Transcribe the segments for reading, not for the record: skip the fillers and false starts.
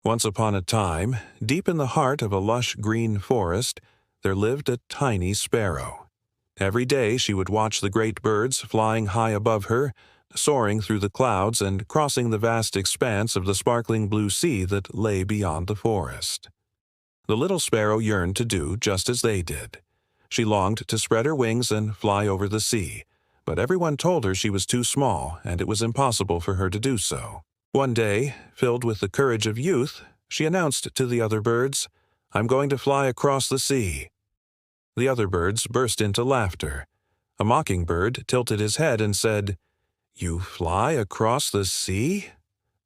Once upon a time, deep in the heart of a lush green forest, there lived a tiny sparrow. Every day she would watch the great birds flying high above her, soaring through the clouds and crossing the vast expanse of the sparkling blue sea that lay beyond the forest. The little sparrow yearned to do just as they did. She longed to spread her wings and fly over the sea, but everyone told her she was too small and it was impossible for her to do so. One day, filled with the courage of youth, she announced to the other birds, "I'm going to fly across the sea." The other birds burst into laughter. A mockingbird tilted his head and said, "You fly across the sea?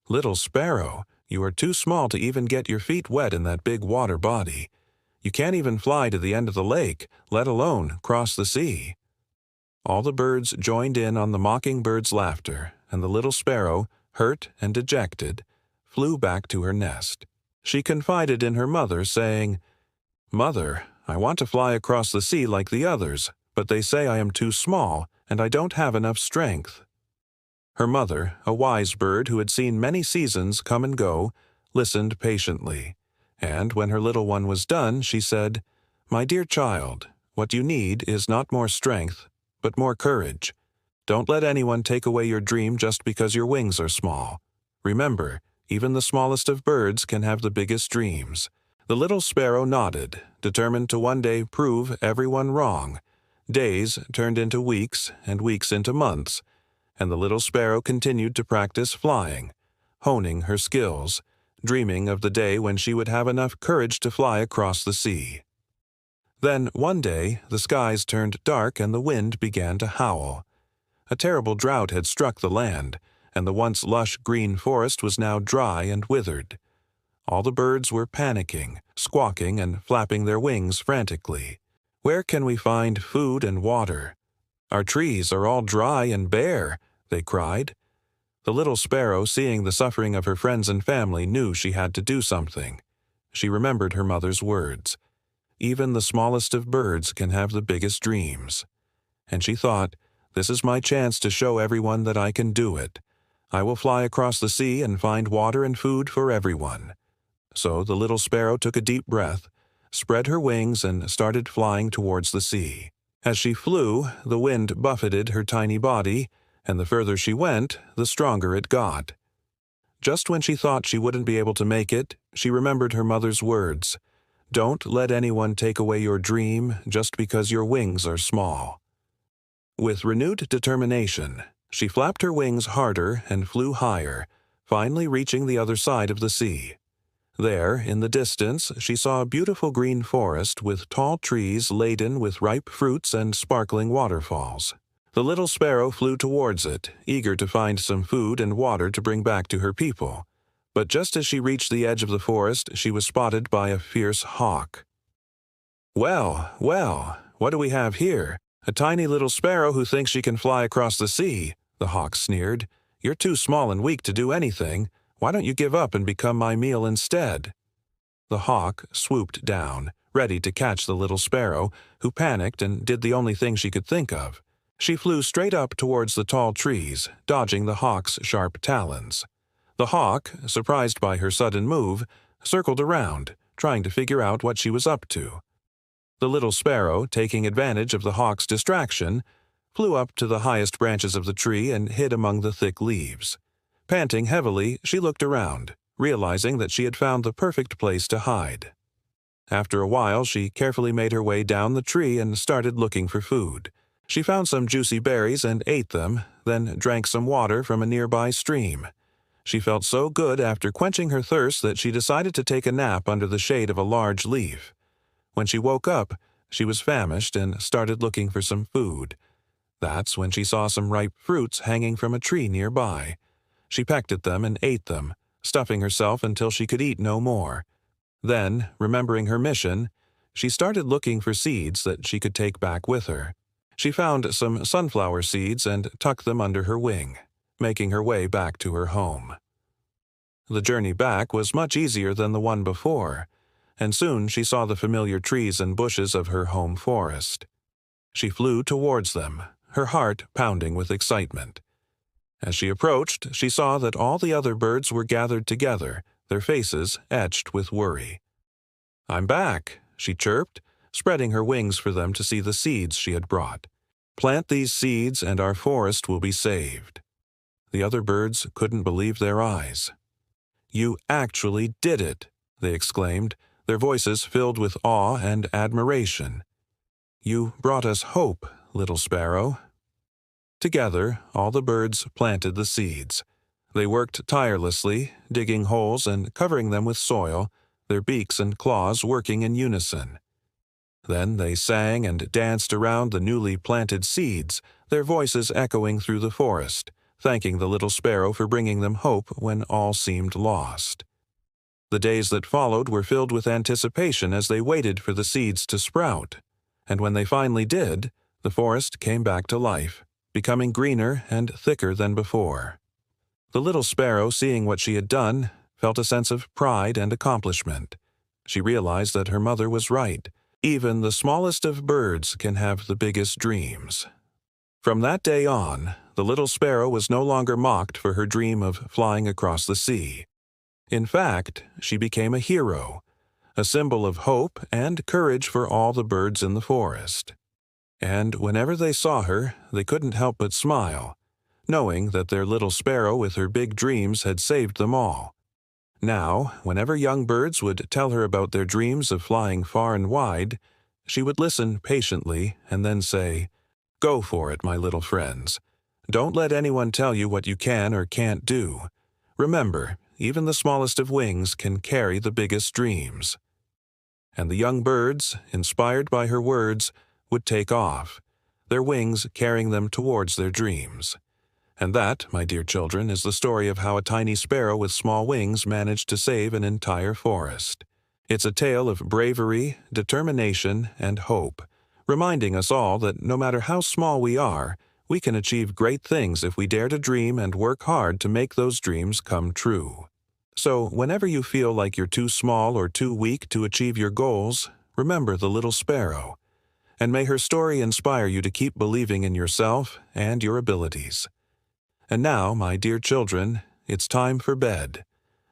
Little sparrow, you are too small to even get your feet wet in that big water body. You can't even fly to the end of the lake, let alone cross the sea." All the birds joined in on the mockingbird's laughter, and the little sparrow, hurt and dejected, flew back to her nest. She confided in her mother, saying, "Mother, I want to fly across the sea like the others, but they say I am too small and I don't have enough strength." Her mother, a wise bird who had seen many seasons come and go, listened patiently, and when her little one was done, she said, "My dear child, what you need is not more strength, but more courage. Don't let anyone take away your dream just because your wings are small. Remember, even the smallest of birds can have the biggest dreams." The little sparrow nodded, determined to one day prove everyone wrong. Days turned into weeks, and weeks into months, and the little sparrow continued to practice flying, honing her skills, dreaming of the day when she would have enough courage to fly across the sea. Then, one day, the skies turned dark and the wind began to howl. A terrible drought had struck the land, and the once lush green forest was now dry and withered. All the birds were panicking, squawking and flapping their wings frantically. "Where can we find food and water? Our trees are all dry and bare," they cried. The little sparrow, seeing the suffering of her friends and family, knew she had to do something. She remembered her mother's words. Even the smallest of birds can have the biggest dreams. And she thought, "This is my chance to show everyone that I can do it. I will fly across the sea and find water and food for everyone." So the little sparrow took a deep breath, spread her wings, and started flying towards the sea. As she flew, the wind buffeted her tiny body, and the further she went, the stronger it got. Just when she thought she wouldn't be able to make it, she remembered her mother's words, "Don't let anyone take away your dream just because your wings are small." With renewed determination, she flapped her wings harder and flew higher, finally reaching the other side of the sea. There, in the distance, she saw a beautiful green forest with tall trees laden with ripe fruits and sparkling waterfalls. The little sparrow flew towards it, eager to find some food and water to bring back to her people. But just as she reached the edge of the forest, she was spotted by a fierce hawk. "Well, well, what do we have here? A tiny little sparrow who thinks she can fly across the sea," the hawk sneered. "You're too small and weak to do anything. Why don't you give up and become my meal instead?" The hawk swooped down, ready to catch the little sparrow, who panicked and did the only thing she could think of. She flew straight up towards the tall trees, dodging the hawk's sharp talons. The hawk, surprised by her sudden move, circled around, trying to figure out what she was up to. The little sparrow, taking advantage of the hawk's distraction, flew up to the highest branches of the tree and hid among the thick leaves. Panting heavily, she looked around, realizing that she had found the perfect place to hide. After a while, she carefully made her way down the tree and started looking for food. She found some juicy berries and ate them, then drank some water from a nearby stream. She felt so good after quenching her thirst that she decided to take a nap under the shade of a large leaf. When she woke up, she was famished and started looking for some food. That's when she saw some ripe fruits hanging from a tree nearby. She pecked at them and ate them, stuffing herself until she could eat no more. Then, remembering her mission, she started looking for seeds that she could take back with her. She found some sunflower seeds and tucked them under her wing, making her way back to her home. The journey back was much easier than the one before, and soon she saw the familiar trees and bushes of her home forest. She flew towards them, her heart pounding with excitement. As she approached, she saw that all the other birds were gathered together, their faces etched with worry. "I'm back," she chirped, spreading her wings for them to see the seeds she had brought. "Plant these seeds and our forest will be saved." The other birds couldn't believe their eyes. "You actually did it!" they exclaimed, their voices filled with awe and admiration. "You brought us hope, little Sparrow." Together, all the birds planted the seeds. They worked tirelessly, digging holes and covering them with soil, their beaks and claws working in unison. Then they sang and danced around the newly planted seeds, their voices echoing through the forest, thanking the little sparrow for bringing them hope when all seemed lost. The days that followed were filled with anticipation as they waited for the seeds to sprout. And when they finally did, the forest came back to life, becoming greener and thicker than before. The little sparrow, seeing what she had done, felt a sense of pride and accomplishment. She realized that her mother was right. Even the smallest of birds can have the biggest dreams. From that day on, the little sparrow was no longer mocked for her dream of flying across the sea. In fact, she became a hero, a symbol of hope and courage for all the birds in the forest. And whenever they saw her, they couldn't help but smile, knowing that their little sparrow with her big dreams had saved them all. Now, whenever young birds would tell her about their dreams of flying far and wide, she would listen patiently and then say, "Go for it, my little friends. Don't let anyone tell you what you can or can't do. Remember, even the smallest of wings can carry the biggest dreams." And the young birds, inspired by her words, would take off, their wings carrying them towards their dreams. And that, my dear children, is the story of how a tiny sparrow with small wings managed to save an entire forest. It's a tale of bravery, determination, and hope, reminding us all that no matter how small we are, we can achieve great things if we dare to dream and work hard to make those dreams come true. So, whenever you feel like you're too small or too weak to achieve your goals, remember the little sparrow, and may her story inspire you to keep believing in yourself and your abilities. And now, my dear children, it's time for bed.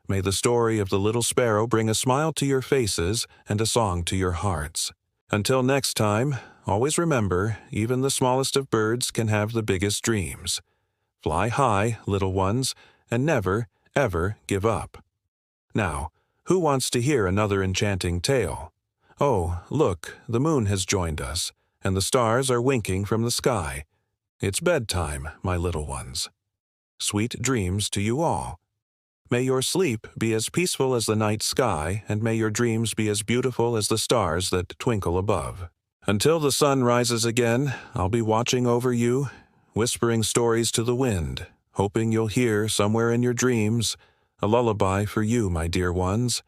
May the story of the little sparrow bring a smile to your faces and a song to your hearts. Until next time, always remember, even the smallest of birds can have the biggest dreams. Fly high, little ones, and never, ever give up. Now, who wants to hear another enchanting tale? Oh, look, the moon has joined us, and the stars are winking from the sky. It's bedtime, my little ones. Sweet dreams to you all. May your sleep be as peaceful as the night sky, and may your dreams be as beautiful as the stars that twinkle above. Until the sun rises again, I'll be watching over you, whispering stories to the wind, hoping you'll hear somewhere in your dreams a lullaby for you, my dear ones,